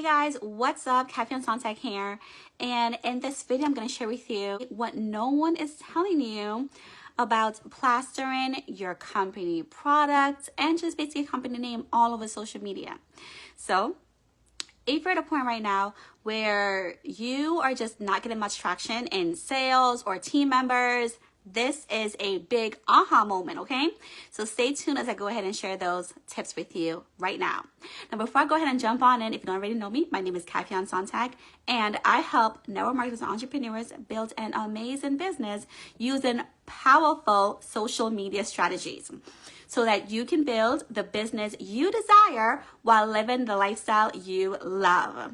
Hey guys, what's up? Caffeine Sontag here, and in this video I'm going to share with you what no one is telling you about plastering your company product and just basically company name all over social media. So if you're at a point right now where you are just not getting much traction in sales or team members, this is a big aha moment, okay? So stay tuned as I go ahead and share those tips with you right now. Now, before I go ahead and jump on in, if you don't already know me, my name is Caffeine Sontag, and I help network marketers and entrepreneurs build an amazing business using powerful social media strategies so that you can build the business you desire while living the lifestyle you love.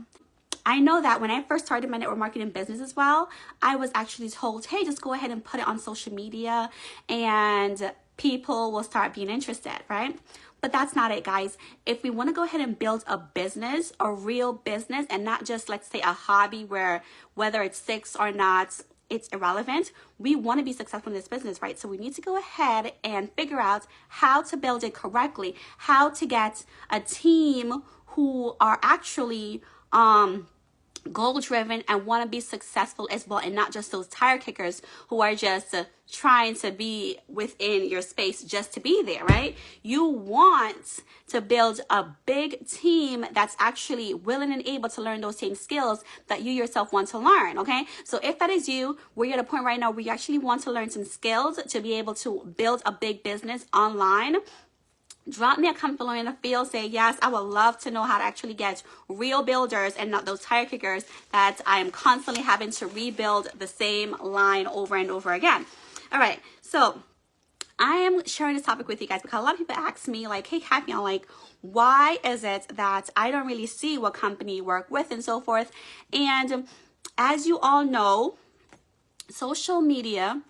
I know that when I first started my network marketing business as well, I was actually told, hey, just go ahead and put it on social media and people will start being interested, right? But that's not it, guys. If we want to go ahead and build a business, a real business, and not just, let's say, a hobby where whether it sticks or not, it's irrelevant. We want to be successful in this business, right? So we need to go ahead and figure out how to build it correctly, how to get a team who are actually goal driven and want to be successful as well, and not just those tire kickers who are just trying to be within your space just to be there, right? You want to build a big team that's actually willing and able to learn those same skills that you yourself want to learn, okay? So if that is you, we're at a point right now where you actually want to learn some skills to be able to build a big business online. Drop me a comment below in the field. Say, yes, I would love to know how to actually get real builders and not those tire kickers that I am constantly having to rebuild the same line over and over again. All right, so I am sharing this topic with you guys because a lot of people ask me, like, hey, Caffeine, like, why is it that I don't really see what company you work with and so forth? And as you all know, social media,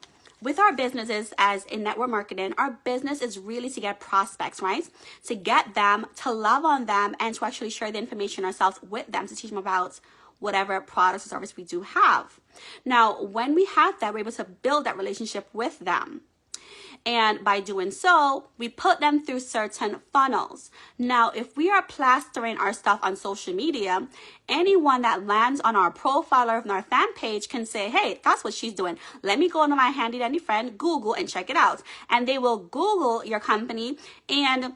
with our businesses as in network marketing, our business is really to get prospects, right? To get them, to love on them, and to actually share the information ourselves with them, to teach them about whatever products or service we do have. Now, when we have that, we're able to build that relationship with them. And by doing so, we put them through certain funnels. Now, if we are plastering our stuff on social media, anyone that lands on our profile or on our fan page can say, hey, that's what she's doing. Let me go into my handy dandy friend Google and check it out. And they will Google your company. And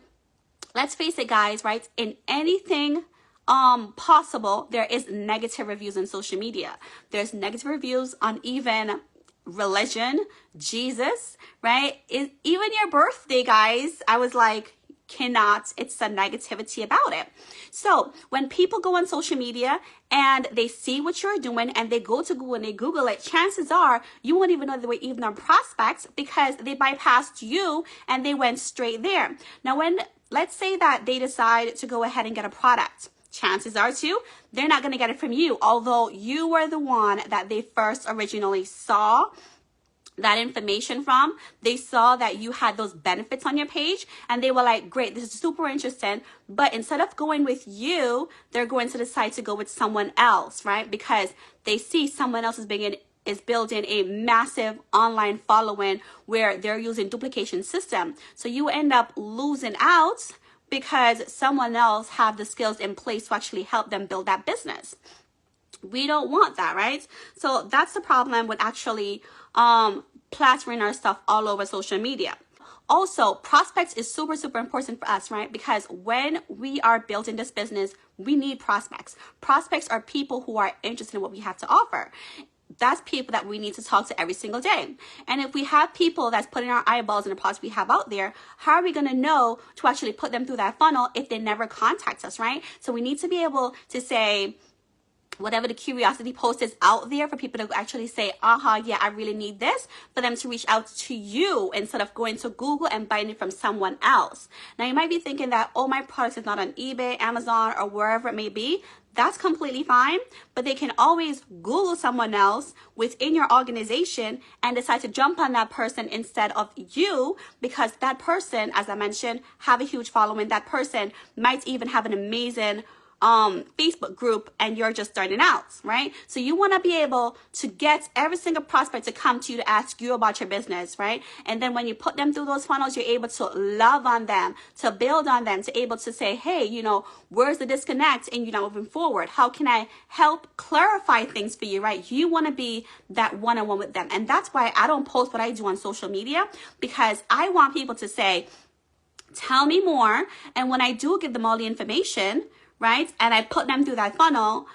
let's face it, guys, right? In anything possible, there is negative reviews on social media. There's negative reviews on even religion, Jesus, right? Even your birthday, guys. I was like, cannot, it's the negativity about it. So when people go on social media and they see what you're doing and they go to Google and they Google it, chances are you won't even know they were even on prospects because they bypassed you and they went straight there. Now, when, let's say that they decide to go ahead and get a product, chances are too, they're not going to get it from you, although you were the one that they first originally saw that information from. They saw that you had those benefits on your page and they were like, great, this is super interesting. But instead of going with you, they're going to decide to go with someone else, right? Because they see someone else is building a massive online following where they're using duplication system. So you end up losing out because someone else have the skills in place to actually help them build that business. We don't want that, right? So that's the problem with actually plastering our stuff all over social media. Also, prospects is super, super important for us, right? Because when we are building this business, we need prospects. Prospects are people who are interested in what we have to offer. That's people that we need to talk to every single day. And if we have people that's putting our eyeballs in the products we have out there, how are we going to know to actually put them through that funnel if they never contact us, right? So we need to be able to say, whatever the curiosity post is out there for people to actually say, yeah, I really need this, for them to reach out to you instead of going to Google and buying it from someone else. Now, you might be thinking that, oh, my product is not on eBay, Amazon, or wherever it may be. That's completely fine, but they can always Google someone else within your organization and decide to jump on that person instead of you, because that person, as I mentioned, have a huge following. That person might even have an amazing Facebook group and you're just starting out, right? So you want to be able to get every single prospect to come to you to ask you about your business, right? And then when you put them through those funnels, you're able to love on them, to build on them, to able to say, hey, you know, where's the disconnect and you're not moving forward? How can I help clarify things for you, right? You want to be that one-on-one with them. And that's why I don't post what I do on social media, because I want people to say, tell me more. And when I do give them all the information, right, and I put them through that funnel,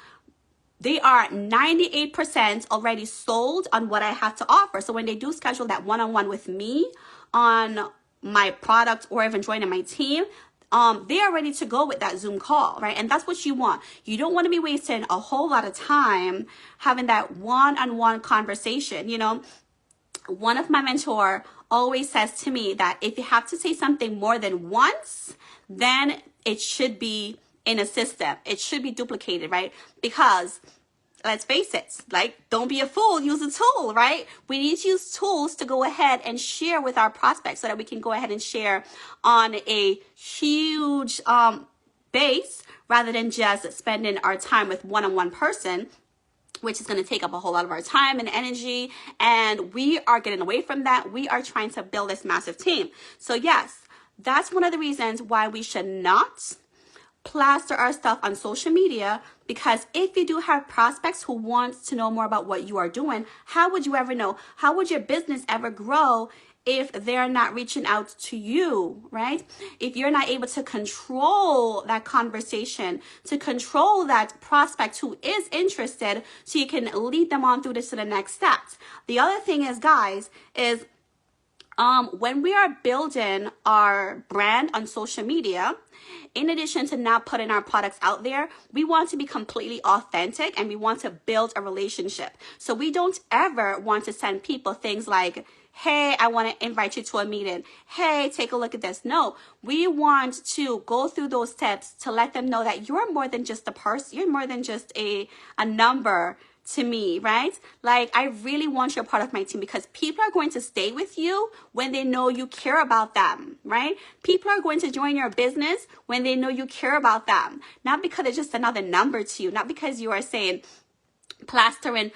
they are 98% already sold on what I have to offer. So when they do schedule that one-on-one with me on my product or even joining my team, they are ready to go with that Zoom call, right? And that's what you want. You don't want to be wasting a whole lot of time having that one-on-one conversation. You know, one of my mentor always says to me that if you have to say something more than once, then it should be in a system. It should be duplicated, right? Because let's face it, like, don't be a fool, use a tool, right? We need to use tools to go ahead and share with our prospects so that we can go ahead and share on a huge base rather than just spending our time with one-on-one person, which is going to take up a whole lot of our time and energy. And we are getting away from that. We are trying to build this massive team. So yes, that's one of the reasons why we should not plaster our stuff on social media, because if you do have prospects who want to know more about what you are doing, how would you ever know? How would your business ever grow if they're not reaching out to you, right? If you're not able to control that conversation, to control that prospect who is interested, so you can lead them on through this to the next steps. The other thing is, guys, is when we are building our brand on social media, in addition to not putting our products out there, we want to be completely authentic and we want to build a relationship. So we don't ever want to send people things like, hey, I want to invite you to a meeting. Hey, take a look at this. No, we want to go through those steps to let them know that you're more than just a person. You're more than just a number to me, right? Like, I really want you a part of my team, because people are going to stay with you when they know you care about them, right? People are going to join your business when they know you care about them, not because it's just another number to you, not because you are saying, plastering,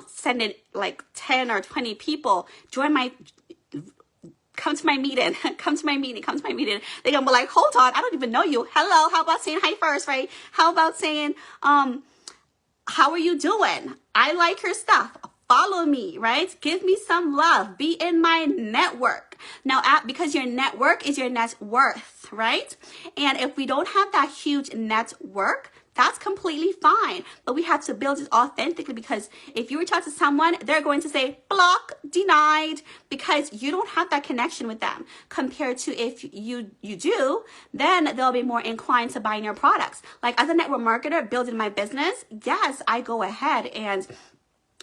sending like 10 or 20 people, come to my meeting, come to my meeting. They're gonna be like, hold on, I don't even know you. Hello, how about saying hi first, right? How about saying, how are you doing? I like your stuff. Follow me, right? Give me some love. Be in my network. Now, because your network is your net worth, right? And if we don't have that huge network, that's completely fine. But we have to build it authentically, because if you reach out to someone, they're going to say block, denied, because you don't have that connection with them. Compared to if you do, then they'll be more inclined to buying your products. Like, as a network marketer building my business, yes, I go ahead and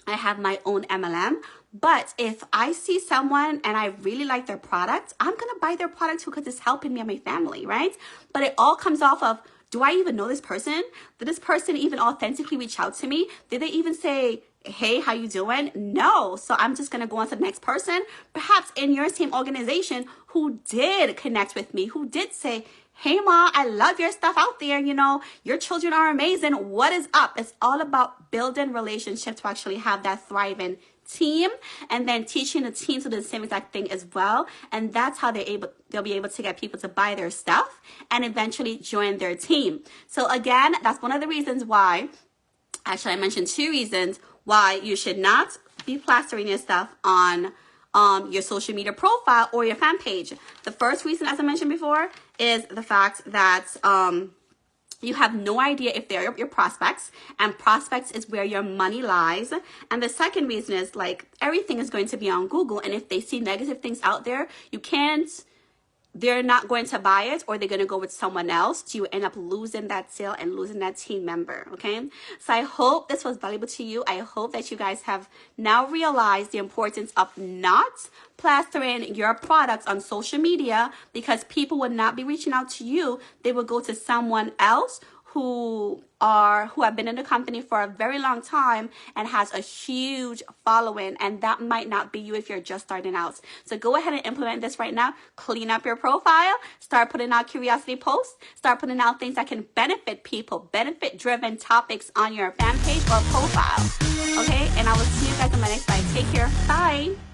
I have my own MLM. But if I see someone and I really like their product, I'm going to buy their product because it's helping me and my family, right? But it all comes off of, do I even know this person? Did this person even authentically reach out to me? Did they even say, hey, how you doing? No. So I'm just going to go on to the next person, perhaps in your same organization, who did connect with me, who did say, hey, Ma, I love your stuff out there. You know, your children are amazing. What is up? It's all about building relationships to actually have that thriving team, and then teaching the team to do the same exact thing as well. And that's how they'll be able to get people to buy their stuff and eventually join their team. So again, that's one of the reasons why, actually I mentioned 2 reasons why you should not be plastering your stuff on your social media profile or your fan page. The first reason, as I mentioned before, is the fact that you have no idea if they're your prospects, and prospects is where your money lies. And the second reason is, like, everything is going to be on Google, and if they see negative things out there, they're not going to buy it, or they're going to go with someone else. So you end up losing that sale and losing that team member, okay? So I hope this was valuable to you. I hope that you guys have now realized the importance of not plastering your products on social media, because people would not be reaching out to you. They will go to someone else who who have been in the company for a very long time and has a huge following, and that might not be you if you're just starting out. So go ahead and implement this right now. Clean up your profile, start putting out curiosity posts, start putting out things that can benefit people, benefit driven topics on your fan page or profile. Okay, and I will see you guys in my next slide. Take care. Bye.